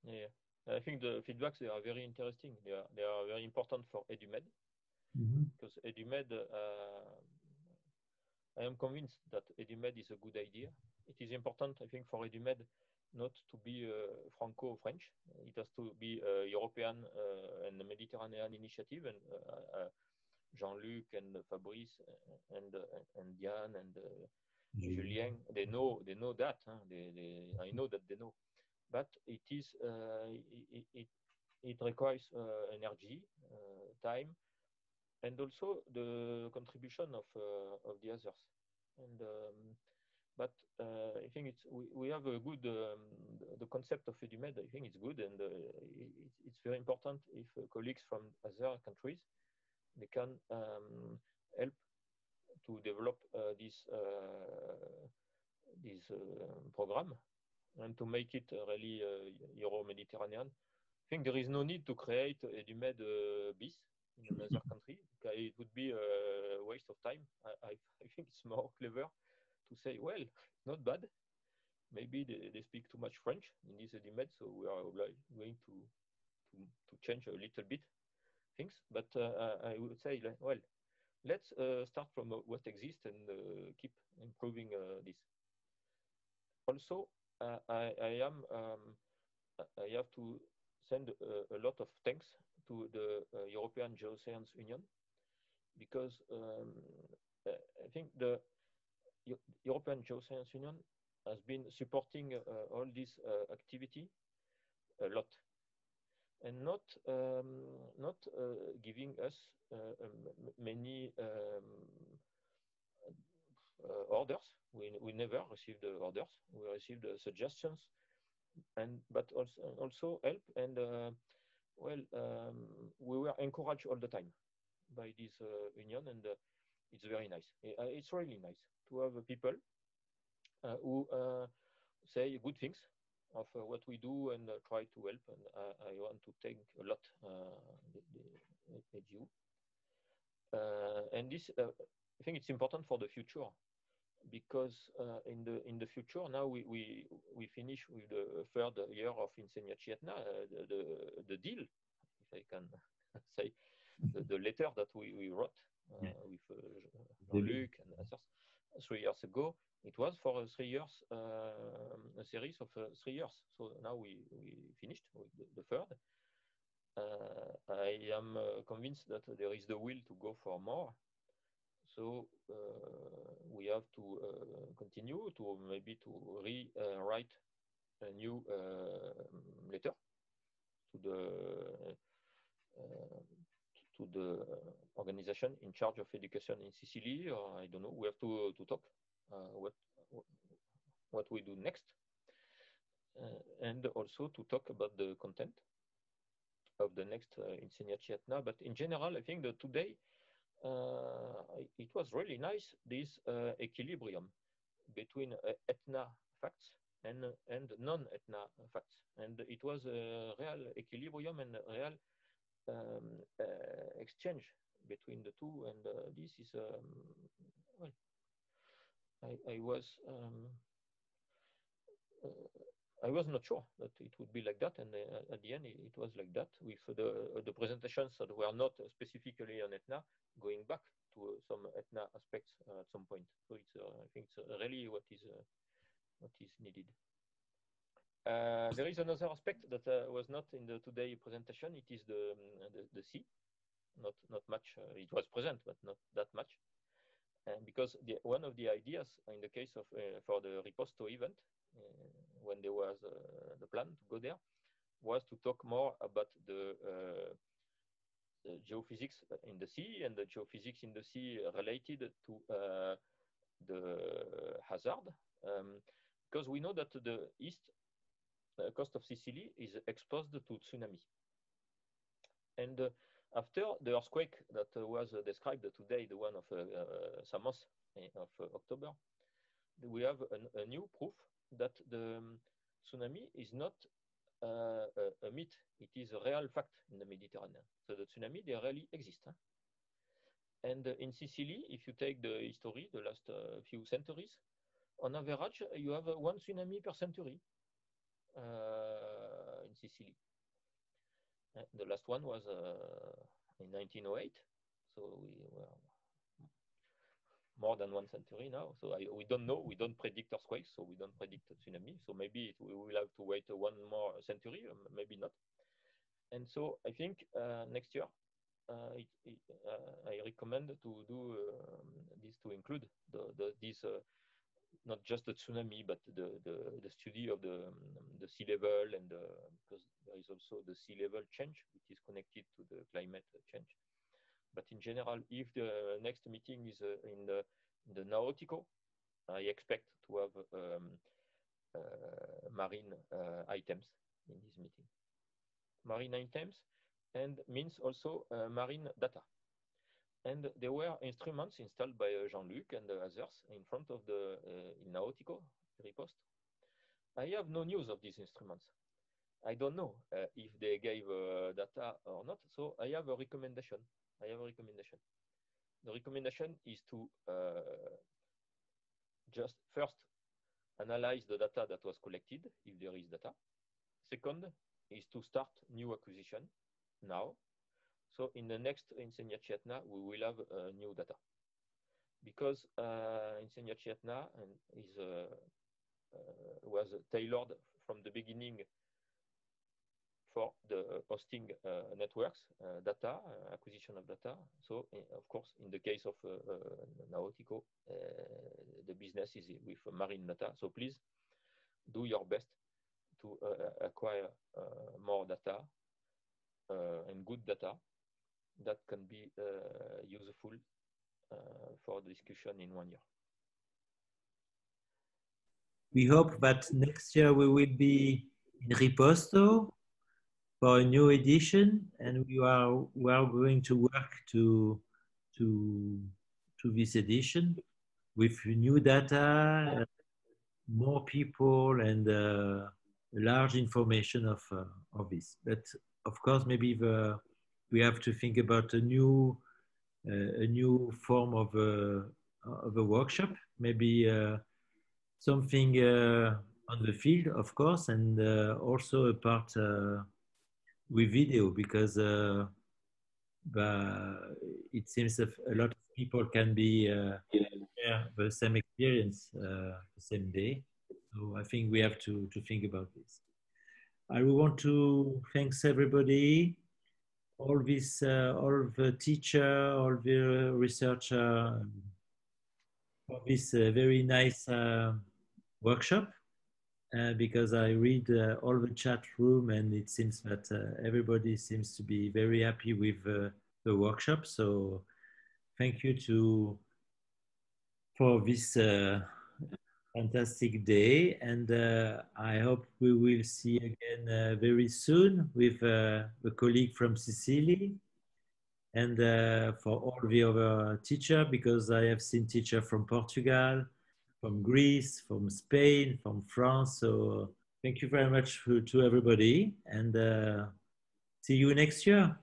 Yeah. I think the feedbacks they are very interesting. They are very important for EduMed Mhm. because EduMed. I am convinced that EduMed is a good idea. It is important, I think, for EduMed not to be Franco-French. It has to be a European and Mediterranean initiative. And Jean-Luc and Fabrice and Diane and Julien. Julien, they know that. Huh? I know that they know. But it requires energy, time, and also the contribution of the others. And but I think we have a good the concept of EduMed. I think it's good, and it's very important if colleagues from other countries they can help to develop this program and to make it really Euro-Mediterranean. I think there is no need to create EduMed BIS in another country. Okay, it would be a waste of time. I think it's more clever to say, well, not bad. Maybe they speak too much French in this EduMed, so we are going to change a little bit things. But I would say, well, let's start from what exists and keep improving this. Also, I have to send a lot of thanks to the European Geoscience Union because I think the European Geoscience Union has been supporting all this activity a lot and not giving us many orders. We never received the orders. We received suggestions and but also help and well we were encouraged all the time by this union and it's very nice. It's really nice to have people who say good things of what we do and try to help. And I want to thank a lot the you. And this, I think it's important for the future because in the future now we finish with the third year of Insegnaci Etna, the deal, if I can say, the letter that we wrote Yeah. with Début. Jean-Luc and others 3 years ago. It was for 3 years, a series of 3 years. So now we finished with the third. I am convinced that there is the will to go for more. So we have to continue to maybe to rewrite a new letter to uh, the organization in charge of education in Sicily, or I don't know. We have to talk what we do next, and also to talk about the content of the next Insegnaci Etna. But in general, I think that today it was really nice this equilibrium between Etna facts and non-Etna facts, and it was a real equilibrium and a real exchange between the two, and this is well, I was I was not sure that it would be like that, and at the end it was like that with the presentations that were not specifically on Etna, going back to some Etna aspects at some point. So it's I think it's really what is needed. There is another aspect that was not in the today presentation. It is the sea. Not much. It was present, but not that much. Because one of the ideas in the case of for the Riposto event, when there was the plan to go there, was to talk more about the geophysics in the sea and the geophysics in the sea related to the hazard, because we know that the east coast of Sicily is exposed to tsunami. And after the earthquake that was described today, the one of Samos of October, we have a new proof that the tsunami is not a myth. It is a real fact in the Mediterranean. So the tsunami, they really exist. Huh? And in Sicily, if you take the history, the last few centuries, on average, you have one tsunami per century in Sicily. The last one was in 1908, so we were more than 1 century now. So we don't know, we don't predict earthquakes, so we don't predict tsunami. So maybe we will have to wait 1 more century, maybe not. And so I think next year, I recommend to do this, to include this not just the tsunami, but the study of the sea level, and because there is also the sea level change, which is connected to the climate change. But in general, if the next meeting is in the Nautico, I expect to have marine items in this meeting. Marine items, and means also marine data. And there were instruments installed by Jean-Luc and others in front of the Nautico riposte. I have no news of these instruments. I don't know if they gave data or not, so I have a recommendation. The recommendation is to just first analyze the data that was collected, if there is data. Second is to start new acquisition now. So in the next Insegnaci Etna, we will have new data, because Insegnaci Etna was tailored from the beginning for the hosting networks, data, acquisition of data. So of course, in the case of Nautico, the business is with marine data. So please do your best to acquire more data and good data that can be useful for the discussion in 1 year. We hope that next year we will be in Riposto for a new edition, and we are going to work to this edition with new data, more people, and large information of this. But of course, maybe we have to think about a new form of a workshop, maybe something on the field, of course, and also a part with video, because it seems that a lot of people can be share the same experience the same day. So I think we have to think about this. I want to thank everybody, all the teacher, all the researcher, for this very nice workshop. Because I read all the chat room, and it seems that everybody seems to be very happy with the workshop. So thank you for this fantastic day, and I hope we will see again very soon with a colleague from Sicily, and for all the other teachers, because I have seen teachers from Portugal, from Greece, from Spain, from France. So thank you very much to everybody, and see you next year.